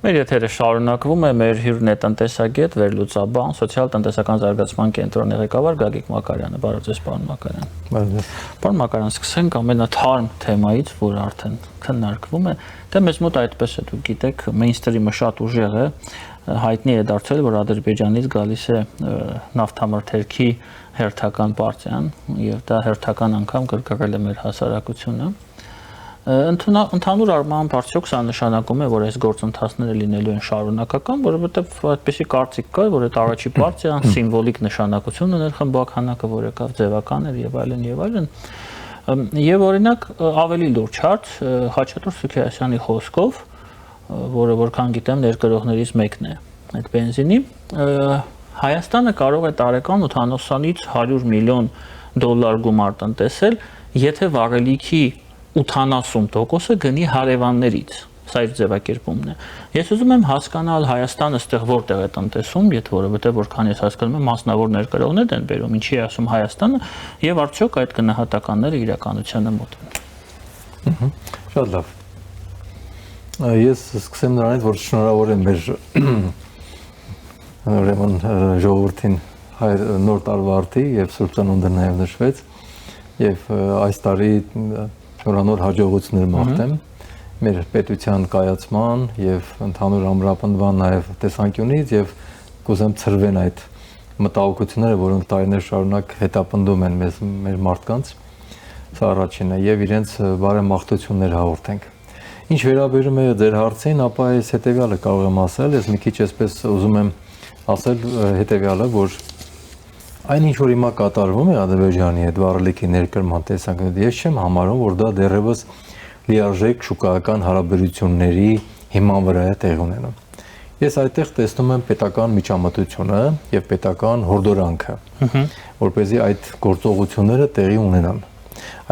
Մեր եթերը շարունակվում է, մեր հյուրն է տնտեսագետ, վերլուծաբան, սոցիալ-տնտեսական զարգացման կենտրոնի ղեկավար Գագիկ Մակարյանը։ Բարև ձեզ, պարոն Մակարյան։ Բարև ձեզ։ Պարոն Մակարյան, սկսենք ամենաթարմ թեմայից, որը արդեն քննարկվում է, դե մեզ մոտ այդպես է, դուք գիտեք, մեյնսթրիմը շատ ուժեղ է, հայտնի է դարձել, որ Ադրբեջանից գալիս է նավթամթերքի հերթական պարտիան, եւ դա հերթական անգամ գրգռել է մեր հասարակությունը։ Ընդհանուր առմամբ արդյոք սա նշանակում է, որ այս գործընթացները լինելու են շարունակական, որովհետև այդպեսի կարծիք կար, որ այդ առաջի պարտիան սիմվոլիկ նշանակություն ուներ խմբականակը, որ եկավ ձևական էր եւ այլն եւ այլն։ Եվ օրինակ ավելի լուրջ հարց Խաչատուր Սուքիասյանի խոսքով, որը որքան գիտեմ ներկրողներից մեկն է այդ բենզինի, Հայաստանը կարող է տարեկան 80-ից 100 միլիոն դոլար գումար տնտեսել, եթե վառելիքի 80% գնի հարևաններից, սա իր ձևակերպումն է։ Ես ուզում եմ հասկանալ Հայաստանը ստեղ որտեղ է տնտեսում, եթե որովհետև որքան ես հասկանում եմ, մասնավոր ներկրողներ են բերում, ինչի է ասում Հայաստանը, եւ արդյոք այդ գնահատականները իրականությանը մոտ են։ Շատ լավ։ Ես սկսեմ նրանից, որ շնորհավոր եմ մեր ուրեմն ժողովրդին նոր տարվա արդի եւ Սուրբ Ծնունդը նաեւ նշվեց եւ այս տարի նորանոր հաջողություններ մաղթեմ մեր պետության կայացման եւ ընդհանուր ամրապնդման նաեւ տեսանկյունից եւ կուզեմ ծրվեն այդ մտահոգությունները, որոնք տարիներ շարունակ հետապնդում են մեր մարդկանց, սա առաջինն է եւ իրենց բարեմաղթություններ հաղորդենք։ Ինչ վերաբերում է ձեր հարցին, ապա այս հետեւյալը կարող եմ ասել, ես մի քիչ այսպես ուզում եմ ասել հետեւյալը, որ այն ինչ որ հիմա կատարվում է Ադրբեջանի հետ վառելիքի ներկրման տեսանկյունից, ես չեմ համարում, որ դա դեռևս լիարժեք շուկայական հարաբերությունների հիման վրա է տեղի ունենում։ Ես այդտեղ տեսնում եմ պետական միջամտությունը եւ պետական հորդորանքը, որպեսզի այդ գործողությունները տեղի ունենան։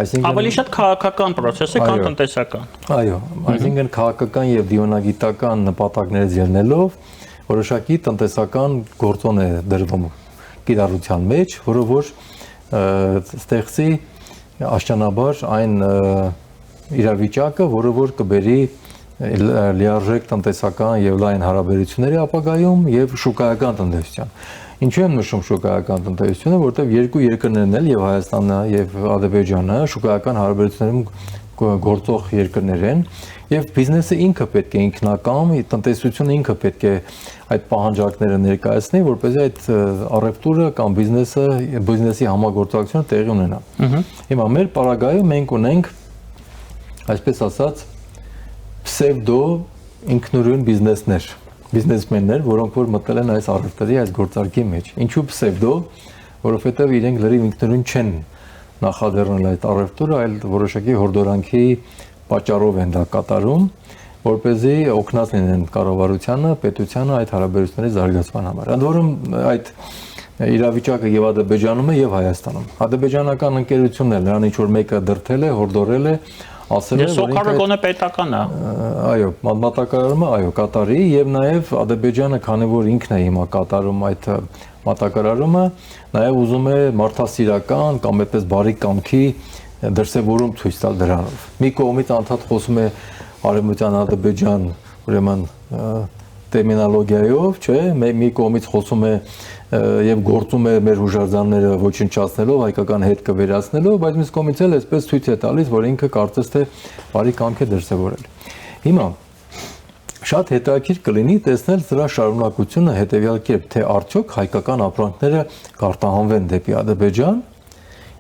Այսինքն ավելի շատ քաղաքական process է, քան տնտեսական։ Այո, այսինքն քաղաքական եւ դիոնագիտական նպատակներից ելնելով որոշակի տնտեսական գործոն է դրվում կիրառության մեջ, որը որ ստեղծի աշճանաբար այն իրավիճակը, որը որ կբերի լիարժեք տնտեսական եւ լայն հարաբերությունների ապագայում եւ շուկայական տնտեսության։ Ինչու եմ նշում շուկայական տնտեսությունը, որտեղ երկու երկրներն էլ եւ Հայաստանը եւ Ադրբեջանը շուկայական հարաբերություններում գործող երկրներ են եւ բիզնեսը ինքը պետք է ինքնակամ, տնտեսությունը ինքը պետք է այդ պահանջարկները ներկայացնի, որպեսզի այդ առևտուրը կամ բիզնեսի համագործակցությունը տեղի ունենա։ Հիմա մեր պարագայում մենք ունենք այսպես ասած պսևդո ինքնուրույն բիզնեսմեններ, որոնք որ մտել են այս առևտրի, այս գործարքի մեջ։ Ինչու պսևդո, որովհետև իրենք լրիվ ինքնուրույն չեն նախաձեռնել այդ առևտուրը, այլ որոշակի հորդորանքի պատճառով են դա կատարում, որպեսզի օգնած լինեն կառավարությանը, պետությանը այդ հարաբերությունների զարգացման համար։ Ընդ որում այդ իրավիճակը եւ Ադրբեջանում է եւ Հայաստանում։ Ադրբեջանական ընկերությունն է, նրան ինչ որ մեկը դրթել է, հորդորել է, ասել է, որ ինքը գոնե պետական է։ Այո, մատակարարումը, այո, կատարի եւ նաեւ Ադրբեջանը, քանի որ ինքն է հիմա կատարում այդ մատակարարումը, նաեւ ուզում է մարդասիրական կամ այդպես բարի կամքի դրսևորում ցույց տալ դրանով։ Մի կողմից անդադ խոսում է Արևմտյան Ադրբեջան, ուրեմն տերմինոլոգիայով, չէ, մի կողմից խոսում է եւ գործում է մեր հուժարձանները ոչնչացնելով, հայկական հետքը վերացնելով, բայց մյուս կողմից էլ այսպես ցույց է տալիս, որ ինքը կարծես թե բարի կամք է դրսևորել։ Հիմա շատ հետաքրքիր կլինի տեսնել դրա շարունակությունը հետեւյալ կերպ, թե արդյոք հայկական ապրանքները կարտահանվեն դեպի Ադրբեջան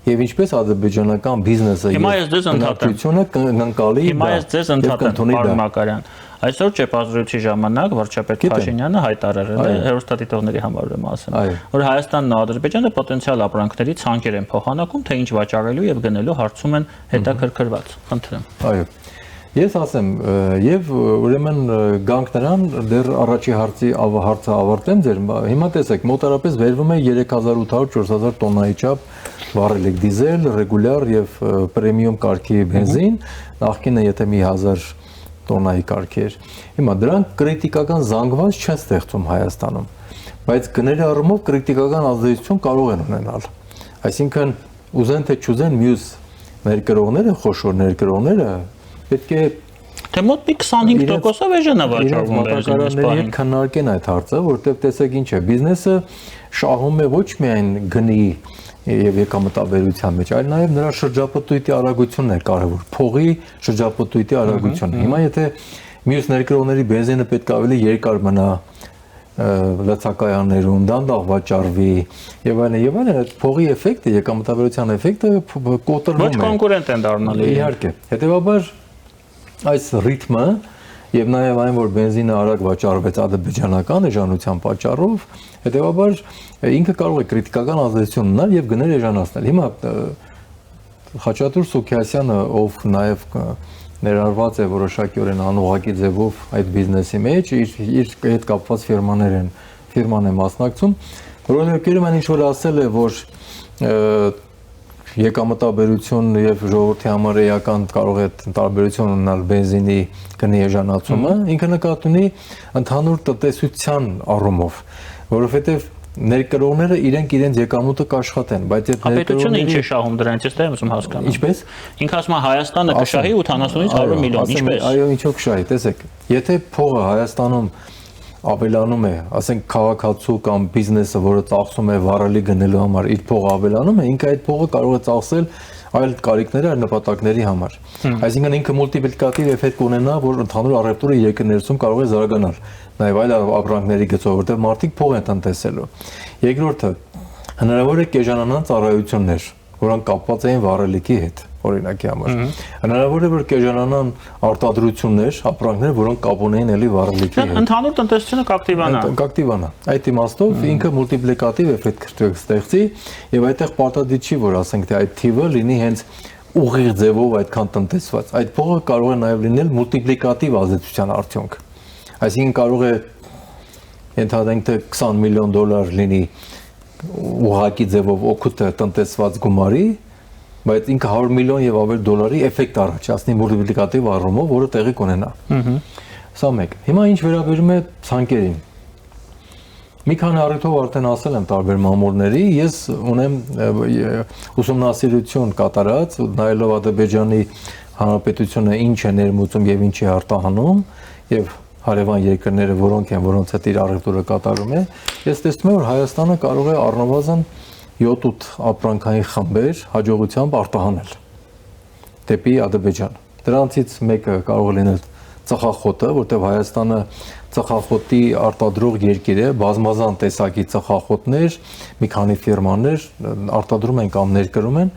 եւ ինչպես ադրբեջանական բիզնեսը կընկալի։ Հիմա ես ձեզ ընդհատեմ, պարոն Մակարյան։ Այսօր ճեպազրույցի ժամանակ վարչապետ Փաշինյանը հայտարարել է հեռուստադիտողների համար եմ ասում, որ Հայաստանն ու Ադրբեջանը պոտենցիալ ապրանքների ցանկեր են փոխանակում, թե ինչ վաճառելու եւ գնելու հարցում են հետաքրքրված։ Խնդրեմ։ Այո։ Ես ասեմ, եւ ուրեմն գանք նրան դեռ առաջի հարցը ավարտեմ ձեր։ Հիմա տեսեք, մոտարապես վերվում է 3800-4000 տոննայի չափ վառելիք դիզել, ռեգուլյար եւ պրեմիում կարգի բենզին, նախկինը եթե 1000 տոննայի կարգեր։ Հիմա դրանք կրիտիկական զանգված չեն ստեղծում Հայաստանում, բայց գների առումով կրիտիկական ազդեցություն կարող են ունենալ։ Այսինքն ուզեն թե չուզեն մյուս ներկրողները, խոշոր ներկրողները պետք է Թե մոտ մի 25%-ով էժան է վաճառվում բենզինը։ Իրենք քննարկեն այդ հարցը, որտեղ տեսեք ինչ է, բիզնեսը շահում է ոչ միայն գնի եւ եկամտաբերության մեջ, այլ նաեւ նրա շրջապտույտի արագությունն է կարեւոր, փողի շրջապտույտի արագությունը։ Հիմա եթե մյուս ներկրողների բենզինը պետք է ավելի երկար մնա լցակայաններում, դանդաղ վաճառվի եւ այլն, այդ փողի էֆեկտը, եկամտաբերության էֆեկտը կոտրվում է։ Ոչ կոնկուրենտ են դառնալ։ Իհարկե։ Հետեւաբար այս ռիթմը եւ նաեւ այն, որ բենզինը արագ վաճառվեց ադրբեջանական էժանության պատճառով, հետեւաբար ինքը կարող է քրիտիկական ազդեցություն ունենալ եւ գներ էժանացնել։ Հիմա Խաչատուր Սուքիասյանը, ով նաեւ ներառված է որոշակիորեն անուղղակի ձևով այդ բիզնեսի մեջ, իր հետ կապված ֆիրման է մասնակցում, որովհետեւ ինչ որ ասել է, որ եկամտաբերություն եւ ժողովրդի համար էական կարող է տարբերություն ունենալ բենզինի գնի էժանացումը, ինքը նկատի ունի ընդհանուր տնտեսության առումով, որովհետեւ ներկրողները իրենց եկամուտը կաշխատեն, բայց այդ ներկրողները ինչ է շահում դրանից, ես եմ հասկանում։ Ինչպես։ Ինքը ասում է Հայաստանը կշահի 80-ից 100 միլիոն, ինչպես։ Այո, ինչով կշահի, տեսեք, եթե փողը Հայաստանում ավելանում է, ասենք քաղաքացու կամ բիզնեսը, որը ծախսում է վառելի գնելու համար, իր փողը ավելանում է, ինքը այդ փողը կարող է ծախսել այլ կարիքների, այլ նպատակների համար։ Այսինքն ինքը մուլտիպլիկատիվ էֆեկտ կունենա, որ ընդհանուր առևտուրը երկրներում կարող է զարգանալ, նաև այլ ապրանքների գծով, որտեղ մարդիկ փող են տնտեսելու։ Երկրորդը, հնարավոր է կեժանանան ծառայություններ, որոնք կապված էին վառելիքի հետ, օրինակի համար։ Հնարավոր է որ կեժանանան արտադրություններ, ապրանքներ, որոնք կապ ունեն էլի վառելիքի հետ։ Ընդհանուր տնտեսությունը կակտիվանա։ Այդ իմաստով ինքը մուլտիպլիկատիվ էֆեկտ կստեղծի եւ այդտեղ պարտադիր չի, որ ասենք թե այդ թիվը լինի հենց ուղիղ ձևով այդքան տնտեսված։ Այդ փողը կարող է նաեւ լինել մուլտիպլիկատիվ ազդեցության արդյունք։ Այսինքն կարող է ենթադրենք թե $20 միլիոն լինի ուղղակի ձևով օգուտ տնտեսված գումարի, բայց ինքը 100 միլիոն եւ ավելի դոլարի էֆեկտ առաջացնի մուլտիպլիկատիվ առումով, որը տեղի կունենա։ Սա մեկ։ Հիմա ինչ վերաբերում է ցանկերին։ Մի քանի առիթով արդեն ասել եմ տարբեր մամուլների, ես ունեմ ուսումնասիրություն կատարած, նայելով Ադրբեջանի Հանրապետությունը ինչ է ներմուծում եւ ինչ է արտահանում եւ հարևան երկրները որոնք են, որոնց հետ իր առևտուրը կատարում է, ես տեսնում եմ, որ Հայաստանը կարող է առնվազն 7-8 ապրանքային խմբեր հաջողությամբ արտահանել դեպի Ադրբեջան։ Դրանցից մեկը կարող է լինել ծխախոտը, որտեղ Հայաստանը ծխախոտի արտադրող երկիր է, բազմազան տեսակի ծխախոտներ, մի քանի ֆիրմաներ արտադրում են կամ ներկրում են։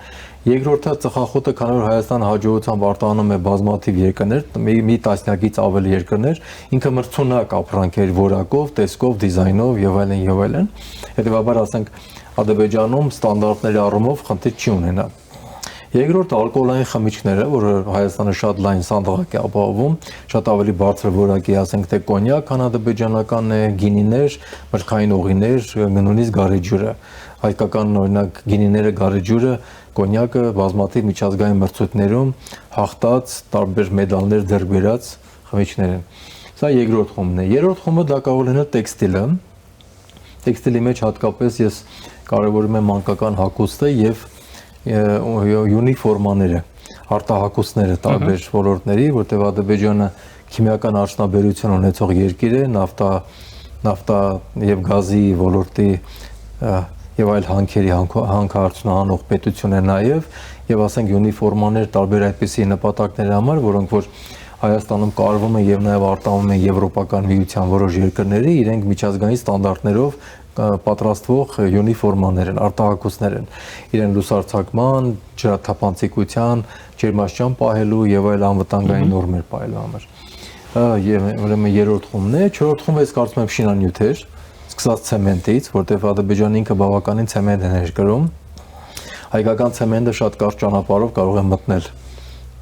Երկրորդը ծխախոտը, քանի որ Հայաստանը հաջողությամբ արտահանում է բազմաթիվ երկրներ, մի տասնյակից ավելի երկրներ, ինքը մրցունակ ապրանքեր որակով, տեսքով, դիզայնով եւ այլն եւ այլն։ Հետեւաբար ասենք Ադրբեջանում ստանդարտների առումով խնդիր չի ունենա։ Երկրորդ ալկոհոլային խմիչքները, որը Հայաստանը շատ լայն սանդղակ է ապահովում, շատ ավելի բարձր որակի, ասենք թե կոնյակ, քան ադրբեջանականն է, գինիներ, մրգային օղիներ, նույնիսկ գարեջուրը։ Հայկական օրինակ գինիները, գարեջուրը, կոնյակը բազմաթիվ միջազգային մրցույթներում հաղթած, տարբեր մեդալներ ձեռք բերած խմիչքներ են։ Սա երկրորդ խումբն է։ Երրորդ խումբը դա կարող լինել տեքստիլը։ Տեքստիլի մեջ հատկապես ես կարևորում եմ մանկական հագուստը եւ յունիֆորմաները, արտահակոստները տարբեր ոլորտների, որտեղ Ադրբեջանը քիմիական արդյունաբերություն ունեցող երկիր է, նավթա եւ գազի ոլորտի եւ այլ հանքերի հանքարդյունահանող պետություն է եւ ասենք յունիֆորմաներ տարբեր այդպիսի նպատակների համար, որոնք որ Հայաստանում կարվում են եւ նաեւ արտահանում են Եվրոպական միության որոշ երկրների, իրենք միջազգային ստանդարտներով պատրաստվող յունիֆորմաներ են, արտահակոստներ են, իրեն լուսարձակման, ջրաթափանցիկության, ջերմաստիճան պահելու եւ այլ անվտանգային նորմեր պահելու համար։ Ուրեմն երրորդ խումբն է, չորրորդ խումբը ես կարծում եմ շինանյութեր, սկսած ցեմենտից, որտեղ Ադրբեջանը ինքը բավականին ցեմենտ է ներկրում։ Հայկական ցեմենտը շատ կարճ ճանապարհով կարող է մտնել,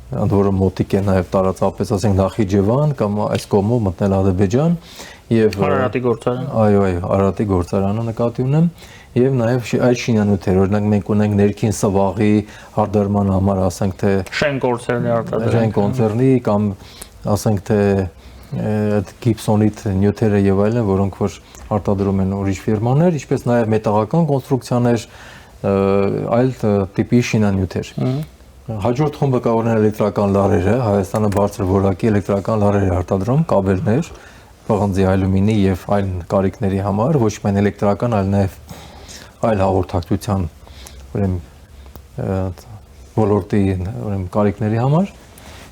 ընդ որում մոտիկ է նաեւ տարածապես, ասենք Նախիջևան կամ այս կողմով մտնել Ադրբեջան եւ Արարատի գործարան։ Այո, Արարատի գործարանը նկատի ունեմ եւ նաեւ այլ շինանյութեր, օրինակ մենք ունենք ներքին սվաղի հարդարման համար, ասենք թե Շեն կոնցերնի արտադրում, Շեն կոնցերնի կամ ասենք թե գիպսոնիտ նյութերը եւ այլն, որոնք որ արտադրում են ուրիշ ֆիրմաներ, ինչպես նաեւ մետաղական կոնստրուկցիաներ, այլ տիպի շինանյութեր։ Հաջորդ խումբը կարող են էլեկտրական լարերը, Հայաստանը բարձր որակի էլեկտրական լարեր է արտադրում, կաբելներ, պղնձի, ալյումինի եւ այլ կարիքների համար, ոչ միայն էլեկտրական, այլ նաեւ այլ հաղորդակցության ուրեմն ոլորտի ուրեմն կարիքների համար։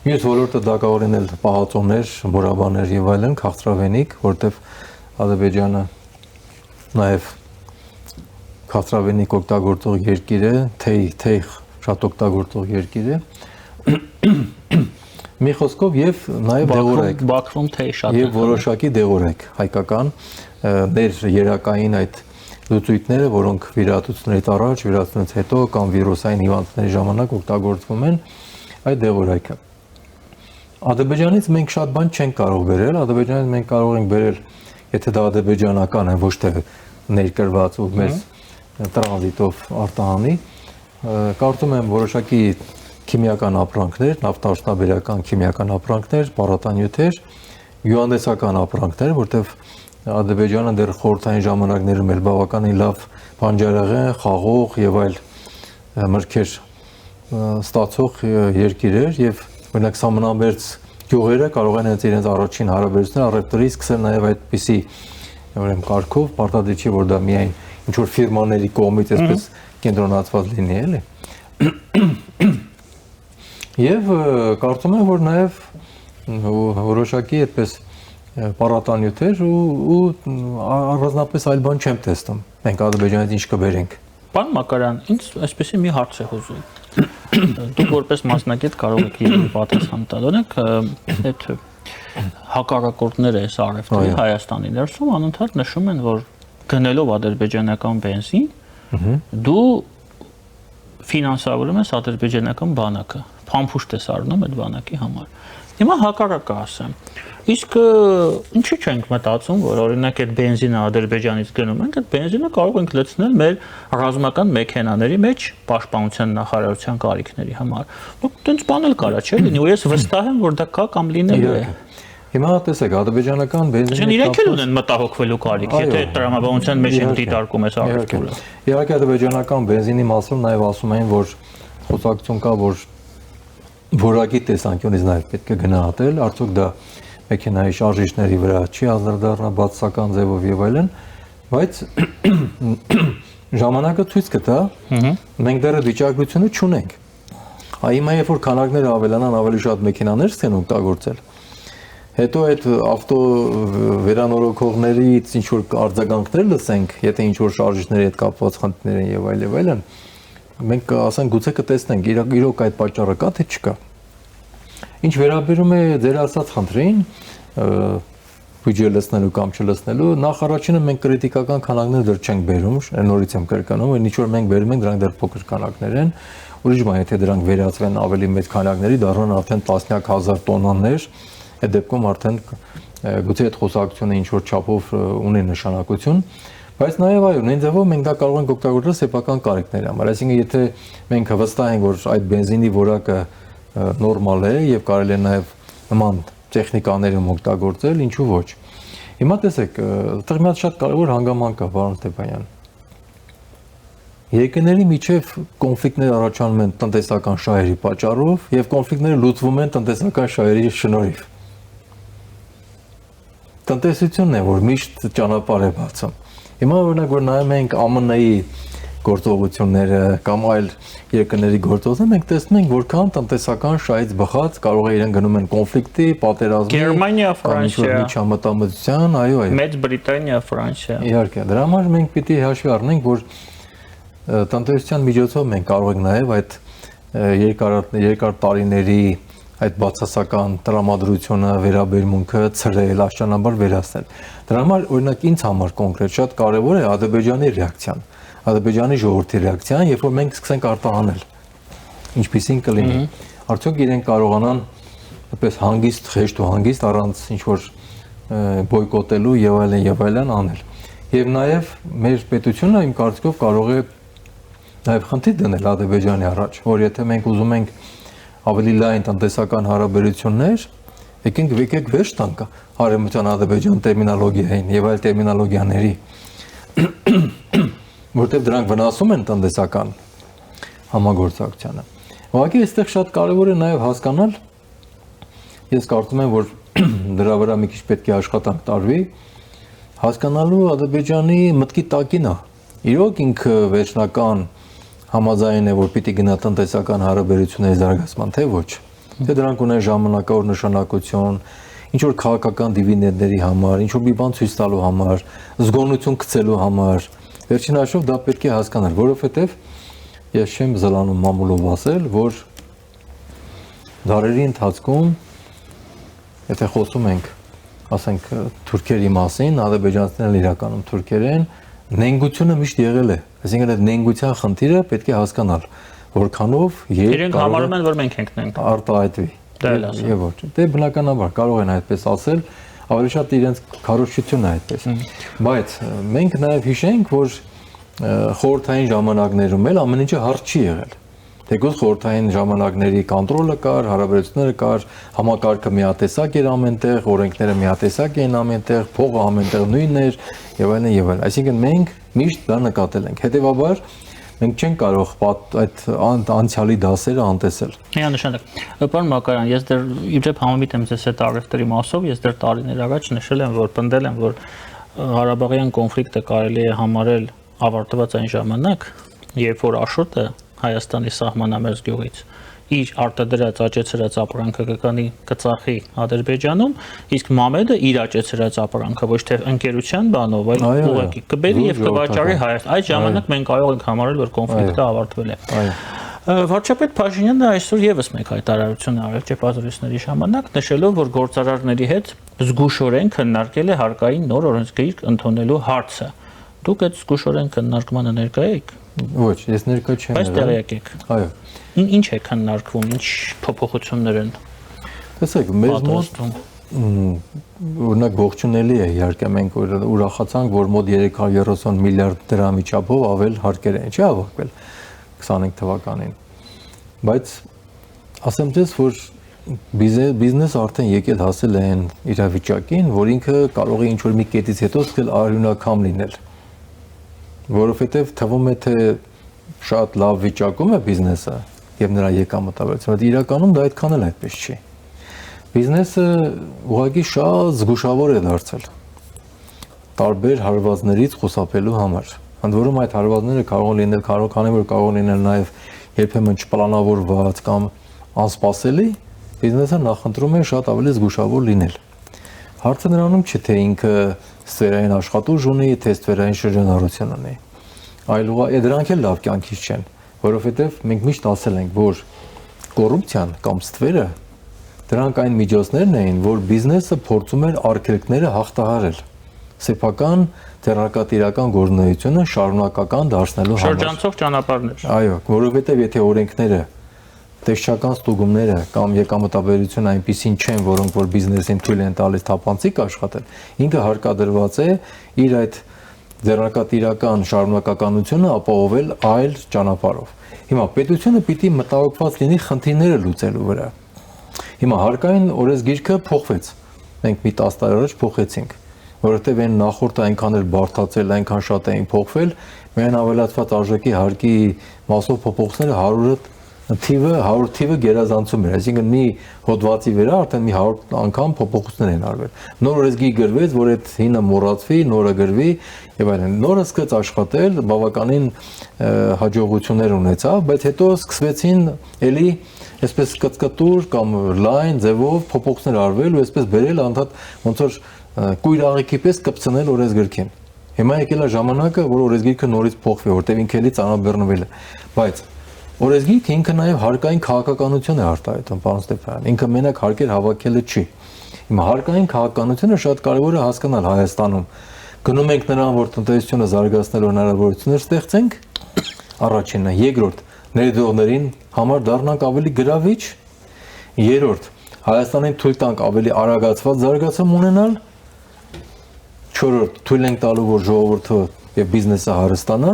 Մյուս ոլորտը դա կարող են էլ պահածոներ, բորաբաներ եւ այլն, քաղցրավենիք, որտեղ Ադրբեջանը նաեւ քաղցրավենիք օգտագործող երկիր է, թեյ շատ օգտագործող երկիր է։ Մի խոսքով եւ նաեւ դեղորայք Բաքվում թեյ շատ եւ որոշակի դեղորայք հայկական ներ երակային այդ լուծույթները, որոնք վիրահատությունից առաջ, վիրահատությունից հետո կամ վիրուսային հիվանդների ժամանակ օգտագործվում են այդ դեղորայքը։ Ադրբեջանից մենք շատ բան չենք կարող բերել, Ադրբեջանից մենք կարող ենք բերել, եթե դա ադրբեջանական է, ոչ թե ներկրված ու մեզ տրանզիտով արտահանի, կարծում եմ որոշակի քիմիական ապրանքներ, նավթարդյունաբերական քիմիական ապրանքներ, պարարտանյութեր, հյուրանոցական ապրանքներ, որտեղ Ադրբեջանը դեռ խորհրդային ժամանակներում էլ բավականին լավ բանջարեղեն, խաղող եւ այլ մրգեր ստացող երկիր էր եւ օրինակ սահմանամերձ գյուղերը կարող են իրենց առաջին հարաբերությունները առևտրի սկսել նաեւ այդպիսի ուրեմն կարգով պարտադիր չի որ դա միայն ինչ որ ֆիրմաների կողմից այսպես կենտրոնացված լինի էլի եւ կարծում եմ որ նաեւ որոշակի այդպես պարարտանյութեր ու առանձնապես այլ բան չեմ տեսնում մենք Ադրբեջանից ինչ կբերենք Պարոն Մակարյան, ինձ այսպեսի մի հարց է հուզում։ Դուք որպես մասնագետ կարող եք իրեն պատասխան տալ։ Օրինակ, այդ հակառակորդները այս առևտրի Հայաստանի ներսում անընդհատ նշում են, որ գնելով ադրբեջանական բենզին, դու ֆինանսավորում ես ադրբեջանական բանակը, փամփուշտ ես առնում այդ բանակի համար։ Հիմա հակառակը ասեմ։ Իսկ ինչի՞ չենք մտածում, որ օրինակ այդ բենզինը Ադրբեջանից գնում ենք, այդ բենզինը կարող ենք լցնել մեր ռազմական մեքենաների մեջ պաշտպանության նախարարության կարիքների համար։ Ու տենց բան էլ կարա չէ՞ լինի, ու ես վստահ եմ, որ դա կա կամ լինելու է։ Հիմա տեսեք, ադրբեջանական բենզինը Այսինքն իրենք էլ ունեն մտահոգվելու կարիք, եթե տրամաբանության մեջ են դիտարկում այս առևտուրը։ Իհարկե ադրբեջանական բենզինի մասում նաև ասում են, որ խոսակցություն կա, որ որակի տեսանկյունից նաև պետք է գնահատել, արդյոք դա մեքենայի շարժիչների վրա չի անդրադառնա բացասական ձևով եւ այլն, բայց ժամանակը ցույց կտա, մենք դեռ վիճակագրությունը չունենք։ Հիմա երբ որ քանակները ավելանան, ավելի շատ մեքենաներ սկսեն օգտագործել, հետո այդ ավտո վերանորոգողներից ինչ որ արձագանքներ լսենք, եթե ինչ որ շարժիչների հետ կապված խնդիրներ են եւ այլն, մենք ասենք գուցե կտեսնենք իրոք այդ պատճառը կա թե չկա։ Ինչ վերաբերում է ձեր ասած խնդրին, բյուջե լցնելու կամ չլցնելու, նախ առաջինը մենք կրիտիկական քանակներ դեռ չենք բերում, նորից եմ կրկնում, այն ինչ որ մենք բերում ենք, դրանք դեռ փոքր քանակներ են, ուրիշ բան, եթե դրանք վերածվեն ավելի մեծ քանակների, դառնան արդեն տասնյակ հազար տոննաներ, այդ դեպքում արդեն գուցե այդ խոսակցությունը ինչ որ չափով ունի նշանակություն, բայց նաև այո, նույն ձևով մենք դա կարող ենք օգտագործել սեփական կարիքների համար, այսինքն եթե մենք վստահ ենք, որ այդ բենզինի որակը նորմալ է եւ կարելի է նաեւ նման տեխնիկաներում օգտագործել, ինչու ոչ։ Հիմա տեսեք, այդտեղ մի հատ շատ կարևոր հանգամանք կա, պարոն Ստեփանյան։ Երկրների միջև կոնֆլիկտներ առաջանում են տնտեսական շահերի պատճառով եւ կոնֆլիկտները լուծվում են տնտեսական շահերի շնորհիվ։ Տնտեսությունն է, որ միշտ ճանապարհ է բացում։ Հիմա օրինակ որ նայում ենք ԱՄՆ-ի գործողությունները կամ այլ երկրների գործողությունները, մենք տեսնում ենք որքան տնտեսական շահից բխած կարող է իրեն գնում են կոնֆլիկտի, պատերազմի, Գերմանիա, Ֆրանսիա, միջամտամտության, այո, այո։ Մեծ Բրիտանիա, Ֆրանսիա։ Իհարկե, դրա համար մենք պիտի հաշվի առնենք, որ տնտեսության միջոցով մենք կարող ենք նաև այդ երկար տարիների այդ բացասական տրամադրությունը, վերաբերմունքը ցրել, աշճանաբար վերացնել։ Դրա համար օրինակ ինձ համար կոնկրետ շատ կարևոր է Ադրբեջանի ռեակցիան, Ադրբեջանի ժողովրդի ռեակցիան, երբ որ մենք սկսենք արտահանել, ինչպիսին կլինի։ Արդյոք իրենք կարողանան այդպես հանգիստ, խեղճ ու հանգիստ առանց ինչ որ բոյկոտելու եւ այլն անել։ Եվ նաեւ մեր պետությունը իմ կարծիքով կարող է նաեւ խնդիր դնել Ադրբեջանի առաջ, որ եթե մենք ուզում ենք ավելի լայն տնտեսական հարաբերություններ, եկեք վերջ տանք Արևմտյան Ադրբեջան տերմինոլոգիային եւ այլ տերմինոլոգիաների, որտեղ դրանք վնասում են տնտեսական համագործակցությանը։ Ուղղակի այստեղ շատ կարևոր է նաև հասկանալ, ես կարծում եմ, որ դրա վրա մի քիչ պետք է աշխատանք տարվի, հասկանալու Ադրբեջանի մտքի տակին է։ Իրոք ինքը վերջնական համաձայն է, որ պիտի գնա տնտեսական հարաբերությունների զարգացման, թե ոչ։ Թե դրանք ունեն ժամանակավոր նշանակություն, ինչ որ քաղաքական դիվիդենդների համար, ինչ որ մի բան ցույց տալու համար, զգոնություն գցելու համար։ Վերջին հաշվով դա պետք է հասկանալ, որովհետև ես չեմ զլանում մամուլով ասել, որ դարերի ընթացքում եթե խոսում ենք, ասենք թուրքերի մասին, ադրբեջանցիներն իրականում թուրքեր են, նենգությունը միշտ եղել է։ Այսինքն այդ նենգության խնդիրը պետք է հասկանալ, որքանով իրենք համարում են, որ մենք ենք նենք արտահայտվի։ Եվ ոչ։ Դե բնականաբար կարող են այդպես ասել, ավելի շատ իրենց քարոզչությունն է այդպես։ Բայց մենք նաև հիշենք, որ խորհրդային ժամանակներում էլ ամեն ինչը հարթ չի եղել։ Թեկուզ խորհրդային ժամանակների կոնտրոլը կար, հարաբերությունները կար, համակարգը միատեսակ էր ամենտեղ, օրենքները միատեսակ էին ամենտեղ, փողը ամենտեղ նույնն էր եւ այլն եւ այլն։ Այսինքն մենք միշտ դա նկատել ենք։ Հետևաբար մենք չենք կարող այդ անցյալի դասերը անտեսել։ Միանշանակ։ Պարոն Մակարյան, ես դեռ իբրև համեմիտ եմ ձեզ հետ առևտրի մասով, ես դեռ տարիներ առաջ նշել եմ, որ պնդել եմ, որ Ղարաբաղյան կոնֆլիկտը կարելի է համարել ավարտված այն ժամանակ, երբ որ Աշոտը Հայաստանի սահմանամերձ գյուղից իր արտադրած աճեցրած ապրանքը կծախի Ադրբեջանում, իսկ Մամեդը իր աճեցրած ապրանքը ոչ թե ընկերության բանով, այլ ուղղակի կբերի եւ կվաճառի Հայաստան։ Այդ ժամանակ մենք կարող ենք համարել, որ կոնֆլիկտը ավարտվել է։ Վարչապետ Փաշինյանը այսօր եւս մեկ հայտարարություն արել ճեպազրույցների ժամանակ, նշելով, որ գործարարների հետ զգուշորեն քննարկել է հարկային նոր օրենսգիր ընդունելու հարցը։ Դուք այդ զգուշորեն քննարկմանը ներկայ եք։ Ոչ, ես ներկայ չեմ եղել։ Բայց տեղյակ եք։ Այո։ Ինչ է քննարկվում, ինչ փոփոխություններ են։ Տեսեք, մեզ մոտ օրինակ ողջունելի է, իհարկե մենք ուրախացանք, որ մոտ 330 միլիարդ դրամի չափով ավել հարկեր են, չի ավարտվել 25 թվականին։ Բայց ասեմ ձեզ, որ բիզնեսը արդեն եկել հասել է այն իրավիճակին, որ ինքը կարող է ինչ-որ մի կետից հետո սկսել արյունաքամ լինել։ Որովհետև թվում է, թե շատ լավ վիճակում է բիզնեսը եւ նրա եկամտաբերությունը, բայց իրականում դա այդքան էլ այդպես չի։ Բիզնեսը ուղղակի շատ զգուշավոր է դարձել տարբեր հարվածներից խուսափելու համար։ Ընդ որում այդ հարվածները կարող են լինել, քանի որ կարող են լինել նաեւ երբեմն չպլանավորված կամ անսպասելի, բիզնեսը նախընտրում է շատ ավելի զգուշավոր լինել։ Հարցը նրանում չէ, թե ինքը ստվերային աշխատուժ ունի, թե ստվերային շրջանառություն ունի։ Այլ դրանք էլ լավ կյանքից չեն, որովհետև մենք միշտ ասել ենք, որ կոռուպցիան կամ ստվերը դրանք այն միջոցներն էին, որ բիզնեսը փորձում էր արգելքները հաղթահարել, սեփական ձեռնարկատիրական գործունեությունը շարունակական դարձնելու համար։ Շրջանցող ճանապարհներ։ Այո, որովհետև եթե օրենքները տեսչական ստուգումները կամ եկամտաբերությունը այնպեսին չեն, որոնք որ բիզնեսին թույլ են տալիս թափանցիկ աշխատել, ինքը հարկադրված է իր այդ ձեռնարկատիրական շարունակականությունը ապահովել այլ ճանապարհով։ Հիմա պետությունը պիտի մտահոգված լինի խնդիրները լուծելու վրա։ Հիմա հարկային օրենսգիրքը փոխվեց։ Մենք մի 10 տարի առաջ փոխեցինք, որովհետև այն նախորդը այնքան էր բարդացել, այնքան շատ էին փոխվել, միայն ավելացված արժեքի հարկի մասով փոփոխությունները 100 թիվը գերազանցում էր, այսինքն մի հոդվածի վրա արդեն մի 100 անգամ փոփոխություններ են արվել։ Նոր օրենսգիր գրվեց, որ այդ հինը մոռացվի, նորը գրվի եւ այլն։ Նորը սկսեց աշխատել, բավականին հաջողություններ ունեցավ, բայց հետո սկսվեցին էլի այսպես կծկտուր կամ լայն ձևով փոփոխություններ արվել ու այսպես բերել անդադ ոնց որ կույր աղիքի պես կպցնել օրենսգիրքին։ Հիմա եկել է ժամանակը, որ օրենսգիրքը նորից փոխվի, որտեղ ինքը էլի ծանրաբեռնվել է։ Բայց օրենսգիրքը ինքը նաև հարկային քաղաքականություն է արտահայտում, պարոն Ստեփանյան, ինքը մենակ հարկեր հավաքելը չի։ Հիմա հարկային քաղաքականությունը շատ կարևոր է հասկանալ Հայաստանում։ Գնում ենք նրան, որ տնտեսությունը զարգացնելու հնարավորություններ ստեղծենք, առաջինը, երկրորդ, ներդրողներին համար դառնանք ավելի գրավիչ, երրորդ, Հայաստանին թույլ տանք ավելի արագացված զարգացում ունենալ, չորրորդ, թույլ ենք տալու, որ ժողովուրդը եւ բիզնեսը հարստանա,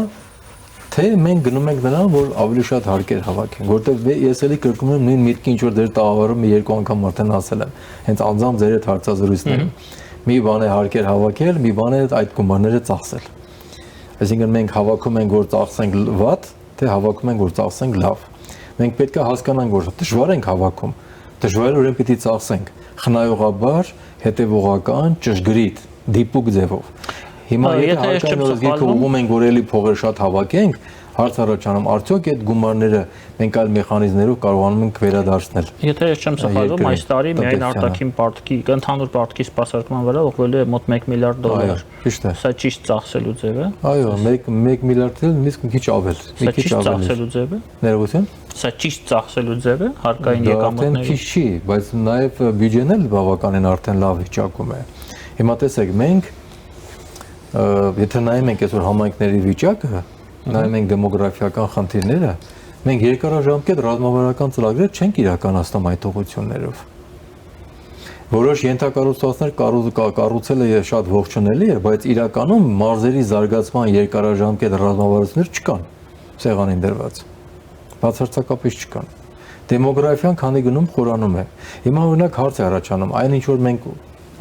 թե մենք գնում ենք նրան, որ ավելի շատ հարկեր հավաքենք, որտեղ ես էլի կրկնում եմ նույն միտքը, ինչ որ դեր տաղավարում մի երկու անգամ արդեն ասել եմ, հենց անձամբ ձեր այդ հարցազրույցներում։ Մի բան է հարկեր հավաքել, մի բան է այդ գումարները ծախսել։ Այսինքն մենք հավաքում ենք, որ ծախսենք վատ, թե հավաքում ենք, որ ծախսենք լավ։ Մենք պետք է հասկանանք, որ դժվար ենք հավաքում, դժվարորեն պիտի ծախսենք, խնայողաբար, հետևողական, ճշգրիտ, դիպուկ ձևով։ Հիմա եթե հարկային օրենսգիրքը ուղղում ենք, որ էլի փողեր շատ հավաքենք, հարց առաջանում, արդյոք այդ գումարները մենք այլ մեխանիզմներով կարողանում ենք վերադարձնել։ Եթե ես չեմ սխալվում, այս տարի միայն արտաքին պարտքի, ընդհանուր պարտքի սպասարկման վրա ուղղվելու է մոտ $1 միլիարդ։ Ճիշտ է։ Սա ճիշտ ծախսելու ձև է։ Այո, 1 միլիարդ նույնիսկ մի քիչ ավել, մի քիչ ավել։ Ծախսելու ձև է։ Ներողություն։ Սա ճիշտ ծախսելու ձև է հարկային եկամուտների։ Դա քիչ չի, բայց նաև բյուջեն էլ բավականին արդեն լավ վիճակում է։ Հիմա տեսեք, մենք եթե նայում ենք այսօր համայնքների վիճակը, նայում ենք դեմոգրաֆիական խնդիրները, մենք երկարաժամկետ ռազմավարական ծրագրեր չենք իրականացնում այդ ուղղություններով։ Որոշ ենթակառուցվածքներ կառուցելը շատ ողջունելի է, բայց իրականում մարզերի զարգացման երկարաժամկետ ռազմավարություններ չկան, սեղանին դրված։ Բացարձակապես չկան։ Դեմոգրաֆիան քանի գնում խորանում է։ Հիմա օրինակ հարց է առաջանում, այն ինչ որ մենք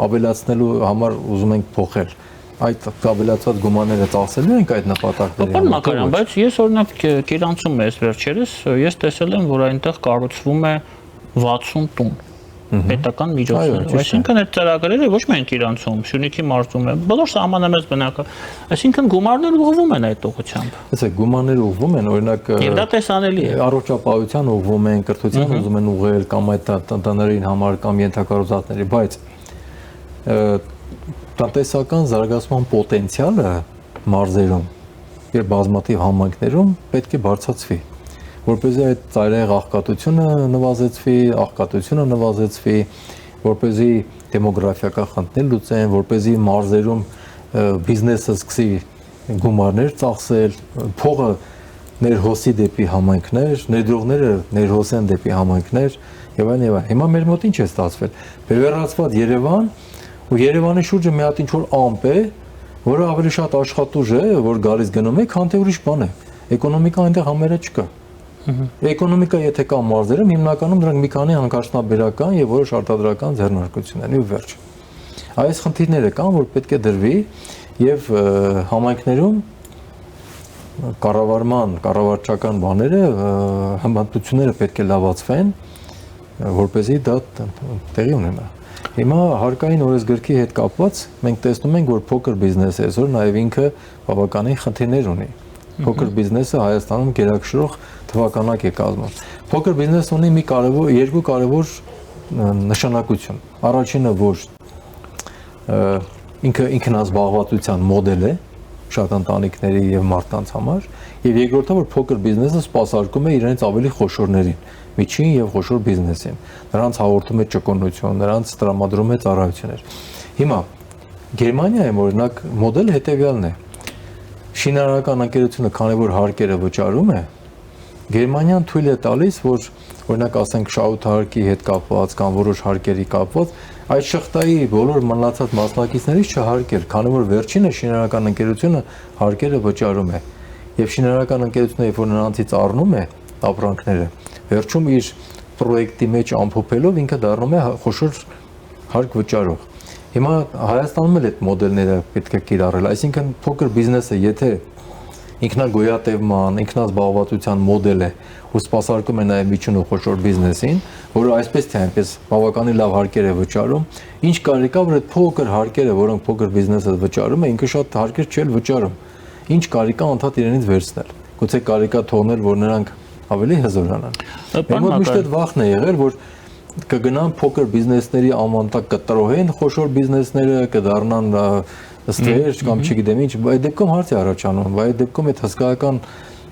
ավելացնելու համար ուզում ենք փոխել, այդ կաբելացված գումարները ծախսելու ենք այդ նպատակների համար։ Մակարյան, բայց ես օրինակ Գերանցում ես վերջերս, ես տեսել եմ, որ այնտեղ կառուցվում է 60 տուն պետական միջոցներով։ Այսինքն այդ ծրագրերը ոչ միայն Գերանցում, Սյունիքի մարզում է, բոլոր սահմանամերձ բնակա։ Այսինքն գումարները ուղղվում են այդ ուղղությամբ։ Տեսեք, գումարները ուղղվում են, օրինակ Եվ դա տեսանելի է։ Առողջապահության ուղղվում են, կրթության ուզում են ուղղել կամ այդ տնտաներին համար կամ ենթակառուցվածքների, բայց տնտեսական զարգացման պոտենցիալը մարզերում եւ բազմաթիվ համայնքներում պետք է բարձրացվի, որպեսզի այդ ծայրահեղ աղքատությունը նվազեցվի, որպեսզի դեմոգրաֆիական խնդիրներ լուծեն, որպեսզի մարզերում բիզնեսը սկսի գումարներ ծախսել, փողը ներհոսի դեպի համայնքներ, ներդրողները ներհոսեն դեպի համայնքներ եւ այլն եւ այլն։ Հիմա մեր մոտ ինչ է ստացվել։ Բևեռացված Երևան ու Երևանի շուրջը մի հատ ինչ-որ ամպ է, որը ավելի շատ աշխատուժ է, որ գալիս գնում է, քան թե ուրիշ բան է։ Էկոնոմիկա այնտեղ համարը չկա։ Էկոնոմիկա եթե կա մարզերում, հիմնականում դրանք մի քանի հանկարծնաբերական եւ որոշ արտադրական ձեռնարկություն են ու վերջ։ Այս խնդիրները կան, որ պետք է դրվի եւ համայնքներում կառավարչական բաները, հմտությունները պետք է լավացվեն, որպեսզի դա տեղի ունենա։ Հիմա հարկային օրենսգրքի հետ կապված մենք տեսնում ենք, որ փոքր բիզնեսը այսօր նաև ինքը բավականին խնդիրներ ունի։ Փոքր բիզնեսը Հայաստանում գերակշռող թվականակ է կազմում։ Փոքր բիզնեսը ունի երկու կարևոր նշանակություն։ Առաջինը, որ ինքը ինքնազբաղվածության մոդել է շատ ընտանիքների եւ մարդկանց համար, եւ երկրորդը, որ փոքր բիզնեսը սպասարկում է իրենց ավելի խոշորներին, միջին եւ խոշոր բիզնեսին։ Նրանց հաղորդում է ճկունություն, նրանց տրամադրում է ծառայություններ։ Հիմա Գերմանիայում օրինակ մոդելը հետեւյալն է։ Շինարարական ընկերությունը քանի որ հարկերը վճարում է, Գերմանիան թույլ է տալիս, որ օրինակ ասենք շահութահարկի հետ կապված կամ որոշ հարկերի կապված այդ շղթայի բոլոր մնացած մասնակիցներից չհարկեր, քանի որ վերջինը շինարարական ընկերությունը հարկերը վճարում է։ Եվ շինարարական ընկերությունը, երբ որ նրանցից առնում է ապրանքները, վերջում իր պրոյեկտի մեջ ամփոփելով ինքը դառնում է խոշոր հարկ վճարող։ Հիմա Հայաստանում էլ այդ մոդելները պետք է կիրառել, այսինքն փոքր բիզնեսը, եթե ինքնագոյատևման, ինքնազբաղվածության մոդել է ու սպասարկում է նաև միջին ու խոշոր բիզնեսին, որը այսպես թե այնպես բավականին լավ հարկեր է վճարում, ինչ կարելի կա, որ այդ փոքր հարկերը, որոնք փոքր բիզնեսը վճարում է, ինքը շատ հարկեր չէ վճարում։ Ինչ կարելի կա անդադ իրենից վերցնել։ Գուցե կարելի կա թողնել, որ նրանք ավելի հզորանան։ Մեր մոտ միշտ այդ վախն է եղել, որ կգնան փոքր բիզնեսների անվանտակ կտրոհեն, խոշոր բիզնեսները կդառնան ստեր կամ չգիտեմ ինչ, այդ դեպքում հարց է առաջանում, բայց այդ դեպքում այդ հսկայական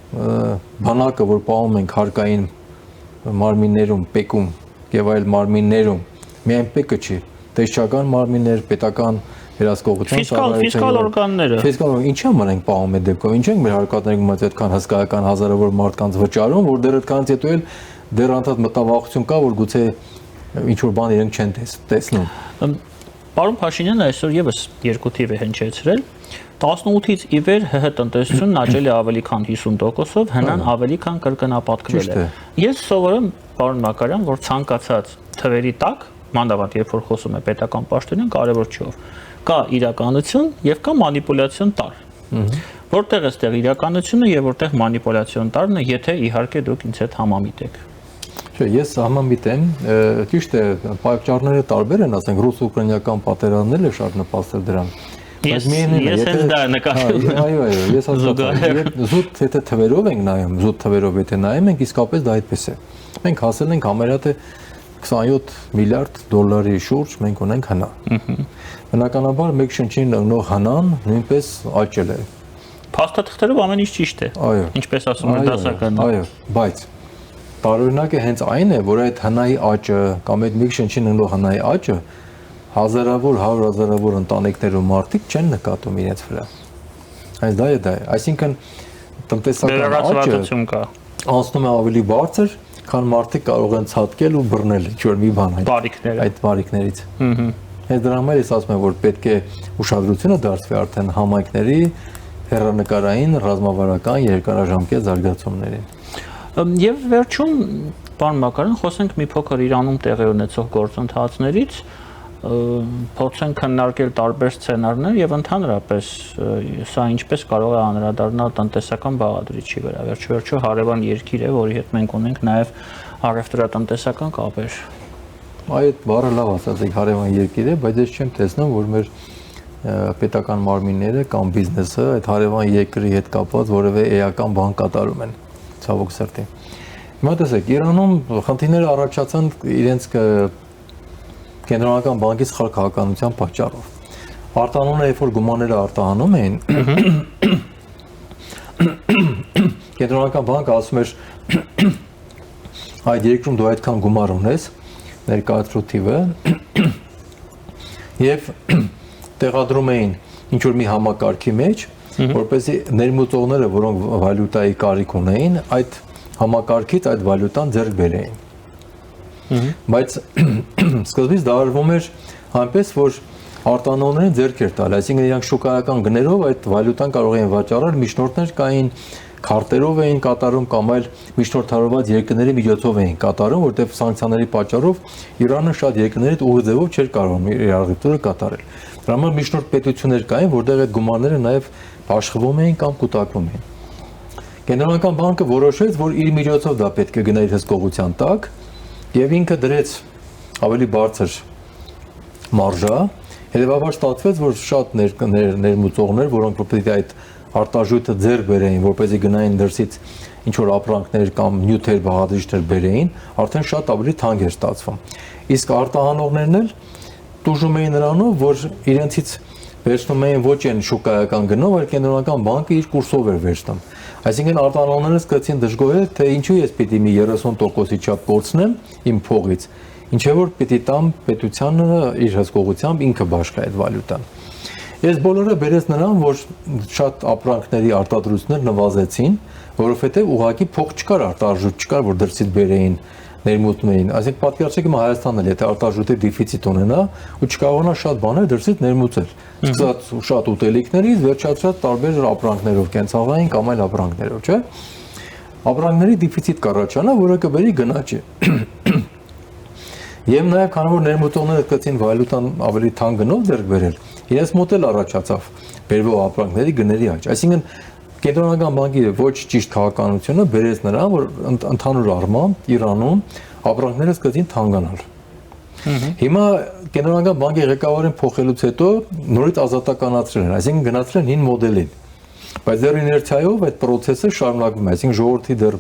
բանակը, որ պահում ենք հարկային մարմիններում, պեկում եւ այլ մարմիններում, միայն պեկը չի, տեսչական մարմիններ, պետական վերահսկողության ֆիսկալ օրգանները։ Ֆիսկալ ինչի համար ենք պահում այդ դեպքում, ինչ ենք մեր հարկատներում այդքան հսկայական հազարավոր մարդկանց վճարում, որ դեռ այդքանից հետո էլ դեռ անդադ մտավախություն կա, որ գուցե ինչ որ բան իրենք չեն տեսնում։ Պարոն Փաշինյանը այսօր եւս երկու թիվ է հնչեցրել 18-ից ի վեր ՀՀ տնտեսությունն աճել է ավելի քան 50%-ով, հնան ավելի քան կրկնապատկվել է։ Ես սովորում, պարոն Մակարյան, որ ցանկացած թվերի տակ, մանավանդ երբ որ խոսում է պետական պաշտոնյան, կարևոր չի ով, կա իրականություն եւ կա մանիպուլյացիոն տար։ Որտեղ է ստեղ իրականությունը եւ որտեղ մանիպուլյացիոն տարրն է, եթե իհարկե դուք ինձ հետ համամիտ եք։ Չէ, ես համամիտ եմ, ճիշտ է, պատճառները տարբեր են, ասենք ռուս-ուկրաինական պատերազմն էլ է շատ նպաստել դրան։ Ես հենց դա նկատել եմ։ Այո, ես հասկացա։ Զուտ եթե թվերով ենք նայում, զուտ թվերով եթե նայում ենք, իսկապես դա այդպես է։ Մենք հասել ենք համարյա թե 27 միլիարդ դոլարի շուրջ մենք ունենք հնա։ Բնականաբար մեկ շնչին ընկնող հնան նույնպես աճել է։ Փաստաթղթերով ամեն ինչ ճիշտ է։ Այո։ Ինչպես ասում են դասականը։ Այո, բայց տարօրինակը հենց այն է, որ այդ հնայի աճը կամ այդ մեկ շնչին ընկնող հնայի աճը հազարավոր, 100,000-ավոր ընտանիքներում մարդիկ չեն նկատում իրենց վրա։ Այս դա է։ Այսինքն տնտեսական աճը կա։ Անցնում է ավելի բարձր, քան մարդիկ կարող են ցատկել ու բռնել ինչ-որ մի բան այդ բարիկներից։ Այս դրա համար ես ասում եմ, որ պետք է ուշադրությունը դարձվի արդեն համայնքների հեռանկարային, ռազմավարական, երկարաժամկետ զարգացումներին։ Եվ վերջում, պարոն Մակարյան, խոսենք մի փոքր Իրանում տեղի ունեցող գործընթացներից, փորձենք քննարկել տարբեր սցենարներ եւ ընդհանրապես սա ինչպես կարող է անդրադառնալ տնտեսական բաղադրիչի վրա։ Վերջիվերջո հարևան երկիր է, որի հետ մենք ունենք նաեւ առևտրատնտեսական կապեր։ Այդ բառը լավ ասած եք, հարևան երկիր է, բայց ես չեմ տեսնում, որ մեր պետական մարմինները կամ բիզնեսը այդ հարևան երկրի հետ կապված որևէ էական բան կատարում են, ցավոք սրտի։ Հիմա տեսեք, Իրանում խնդիրները առաջացան իրենց կենտրոնական բանկի սխալ քաղաքականության պատճառով։ Արտանունը երբ որ գումարները արտահանում էին, կենտրոնական բանկը ասում էր այդ երկրում դու այդքան գումար ունես, ներկայացրու թիվը, եւ տեղադրում էին ինչ որ մի համակարգի մեջ, որպեսզի ներմուծողները, որոնք վալյուտայի կարիք ունեին, այդ համակարգից այդ վալյուտան ձեռք բերեին։ Բայց սկզբից դա արվում էր այնպես, որ արտանողներին ձեռք էր տալ, այսինքն իրանք շուկայական գներով այդ վալյուտան կարող էին վաճառել, միջնորդներ կային, քարտերով էին կատարում կամ այլ միջնորդարարված երկրների միջոցով էին կատարում, որտեղ սանկցիաների պատճառով Իրանը շատ երկրներից ուղիղ չէր կարող իր առևտուրը կատարել։ Դրա համար միջնորդ պետություններ կային, որտեղ այդ գումարները նաև աշխվում էին կամ կուտակվում էին։ Կենտրոնական բանկը որոշեց, որ իր միջոցով դա պետք է գնա իր հսկողության տակ եւ ինքը դրեց ավելի բարձր մարժա, հետեւաբար ստացվեց, որ շատ ներմուծողներ, որոնք պետք է այդ արտաժույթը ձեռք բերեին, որպեսզի գնային դրսից ինչ որ ապրանքներ կամ նյութեր, բաղադրիչներ բերեին, արդեն շատ ավելի թանկ էր ստացվում։ Իսկ արտահանողներն էլ տուժում էին նրանով, որ իրենցից վերցնում էին ոչ այն շուկայական գնով, այլ կենտրոնական բանկը իր կուրսով էր վերցնում։ Այսինքն արտահանողները սկսեցին դժգոհել, թե ինչու ես պիտի մի 30%-ի չափ կորցնեմ իմ փողից, ինչեւ որ պիտի տամ պետությանը իր հսկողությամբ ինքը բաշխա այդ վալյուտան։ Ես բոլորը բերեց նրան, որ շատ ապրանքների արտադրություններ նվազեցին, որովհետև ուղղակի փող չկար, արտարժույթ չկար, որ դրսից բերեին, ներմուծում էին։ Այսինքն պատկերացրեք հիմա Հայաստանն էլ եթե արտարժույթի դեֆիցիտ ունենա ու չկարողանա շատ բաներ դրսից ներմուծել, սկսած շատ ուտելիքներից, վերջացրած տարբեր ապրանքներով, կենցաղային կամ այլ ապրանքներով, չէ՞։ Ապրանքների դեֆիցիտ կառաջանա, որը կբերի գնաճի։ Եվ նաև քանի որ ներմուծողները սկսեցին վալյուտան ավելի թանկ գնով ձեռք բերել, իրենց մոտ էլ առաջացավ բերվող ապրանքների գների աճ։ Այսինքն կենտրոնական բանկի ոչ ճիշտ քաղաքականությունը բերեց նրան, որ ընդհանուր առմամբ Իրանում ապրանքները սկսեցին թանկանալ։ Հիմա կենտրոնական բանկի ղեկավարին փոխելուց հետո նորից ազատականացրել են, այսինքն գնացրել են հին մոդելին։ Բայց դեռ իներցիայով այդ process-ը շարունակվում է, այսինքն ժողովրդի դեռ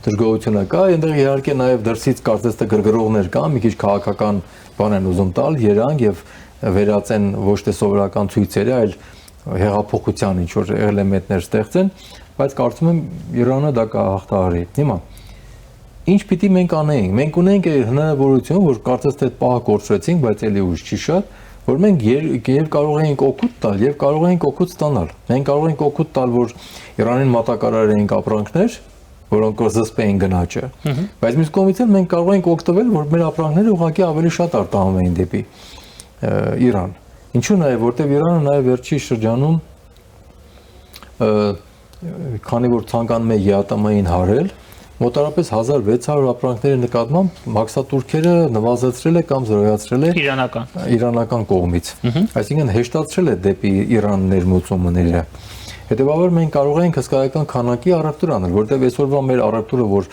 դժգոհությունը կա, այնտեղ իհարկե նաև դրսից կարծես թե գրգռողներ կան, մի քիչ քաղաքական բան են ուզում տալ, երանգ եւ վերածեն ոչ թե սովորական ցույցերի, այլ հեղափոխության ինչ որ էլեմենտներ ստեղծեն, բայց կարծում եմ Իրանը դա կհաղթահարի։ Հիմա ինչ պիտի մենք անեինք։ Մենք ունենք հնարավորություն, որ կարծես թե պահը կորցրեցինք, բայց էլի ուժ չի շատ, որ մենք եւ կարող էինք օգուտ տալ եւ կարող էինք օգուտ ստանալ։ Մենք կարող էինք օգուտ տալ, որ Իրանին մատակարարեինք ապրանքներ, որոնք զսպեին գնաճը։ Բայց մյուս կողմից էլ մենք կարող էինք օգտվել, որ մեր ապրանքները ուղղակի ավելի շատ արտահանում էին դեպի Իրան։ Ինչու նաեւ, որտեւ Իրանը նաեւ վերջի շրջանում քանի որ ցանկանում է ԵԱՏՄ-ին հարել, մոտարապես 1600 ապրանքների նկատմամբ մաքսատուրքերը նվազեցրել է կամ զրոյացրել է իրանական կողմից։ Այսինքն հեշտացրել է դեպի Իրան ներմուծումները։ Հետևաբար մենք կարող ենք հսկայական քանակի առևտուր անել, որտեղ այսօրվա մեր առևտուրը, որ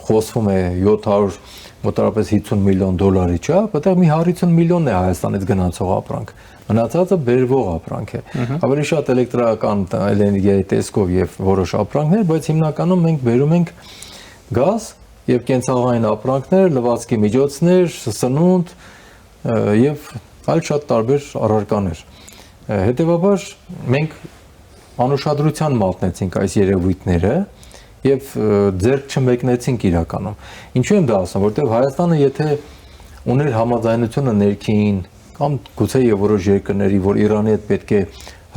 խոսվում է 700 մոտավորապես 50 միլիոն դոլարի չափ, այդտեղ մի 50 միլիոնն է Հայաստանից գնացող ապրանք։ Մնացածը բերվող ապրանք է։ Ավելի շատ էլեկտրական էներգիայի տեսքով եւ որոշ ապրանքներ, բայց հիմնականում մենք բերում ենք գազ եւ կենցաղային ապրանքներ, լվացքի միջոցներ, սնունդ եւ այլ շատ տարբեր առարկաներ։ Հետևաբար մենք անուշադրության մատնեցինք այս երևույթները եւ ձեռք չմեկնեցինք իրականում։ Ինչու եմ դա ասում, որտեղ Հայաստանը եթե ուներ համաձայնությունը ներքին կամ գուցե եւ որոշ երկրների, որ Իրանի հետ պետք է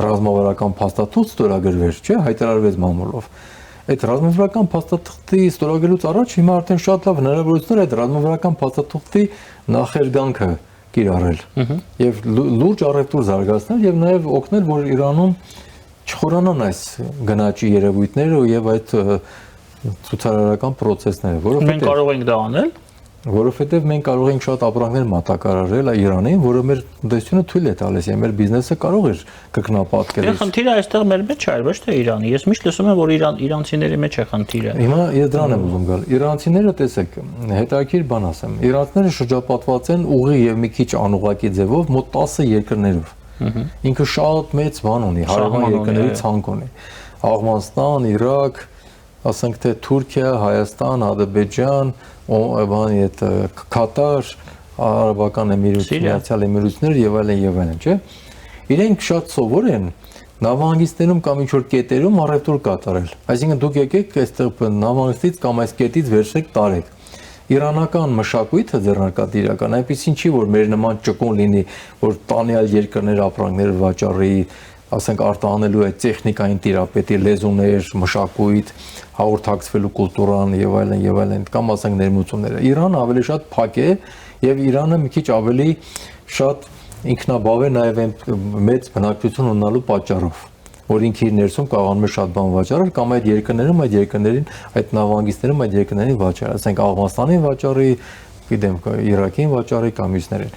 ռազմավարական փաստաթուղթ ստորագրվեր, չէ, հայտարարվեց մամուլով։ Այդ ռազմավարական փաստաթղթի ստորագրելուց առաջ հիմա արդեն շատ լավ հնարավորություններ այդ ռազմավարական փաստաթղթի նախերգանքը կիրառել եւ լուրջ առևտուր զարգացնել եւ նաեւ օգնել, որ Իրանում չխորանան այս գնաճի երևույթները եւ այդ ցուցարարական process-ները, որովհետեւ մենք կարող ենք դա անել, որովհետեւ մենք կարող ենք շատ ապրանքներ մատակարարել Իրանին, որը մեր տնտեսությունը թույլ է տալիս, եւ մեր բիզնեսը կարող է կրկնապատկել։ Խնդիրը այստեղ մեր մեջ չէ, ոչ թե Իրանի։ Ես միշտ լսում եմ, որ իրանցիների մեջ է խնդիրը։ Հիմա ես դրան եմ ուզում գալ։ Իրանցիները, տեսեք, հետաքրքիր բան ասեմ։ Իրանցիները շրջապատված են ուղիղ եւ մի քիչ անուղղակի ձևով մոտ 10 երկրներով։ Ինքը շատ մեծ բան ունի, հարևան երկրների ցանկ ունի։ Աֆղանստան, Իրաք, ասենք թե Թուրքիա, Հայաստան, Ադրբեջան, բանի այդ Կատար, Արաբական Էմիրություններ, Միացյալ Էմիրություններ եւ այլն, չէ՞։ Իրենք շատ սովոր են նավահանգիստներում կամ ինչ-որ կետերում առևտուր կատարել։ Այսինքն դուք եկեք այստեղ նավահանգստից կամ այս կետից վերցրեք տարեք։ Իրանական մշակույթը ձեռնարկատիրական այնպեսին չի, որ մեր նման ճկուն լինի, որ տանի այլ երկրներ ապրանքներ վաճառի, ասենք արտահանելու այդ տեխնիկային տիրապետի լեզուներ, մշակույթ, հաղորդակցվելու կուլտուրան եւ այլն, կամ ասենք ներմուծումները։ Իրանը ավելի շատ փակ է եւ Իրանը մի քիչ ավելի շատ ինքնաբավ է նաեւ մեծ բնակչություն ունենալու պատճառով, որ ինքը իր ներսում կարողանում է շատ բան վաճառել կամ այդ երկրներին, այդ նավահանգիստներում այդ երկրներին վաճառել, ասենք Աֆղանստանին վաճառի, գիտեմ, Իրաքին վաճառի կամ մյուսներին։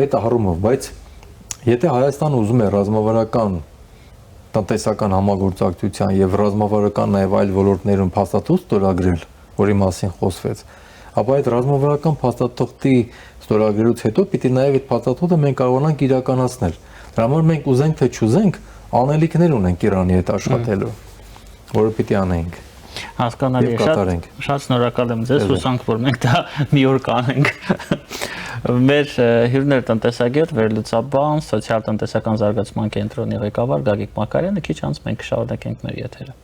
Այդ առումով, բայց եթե Հայաստանը ուզում է ռազմավարական տնտեսական համագործակցության եւ ռազմավարական նաեւ այլ ոլորտներում փաստաթուղթ ստորագրել, որի մասին խոսվեց, ապա այդ ռազմավարական փաստաթղթի ստորագրելուց հետո պիտի նաեւ այդ փաստաթուղթը մենք կարողանանք իրականացնել։ Դրա համար մենք ուզենք թե չուզենք անելիքներ ունենք Իրանի հետ աշխատելու, որը պիտի անենք։ Հասկանալի է, շատ շնորհակալ եմ ձեզ, հուսանք, որ մենք դա մի օր կանենք։ Մեր հյուրն էր տնտեսագետ, վերլուծաբան, սոցիալ-տնտեսական զարգացման կենտրոնի ղեկավար Գագիկ Մակարյանը, քիչ անց մենք կշարունակենք մեր եթերը։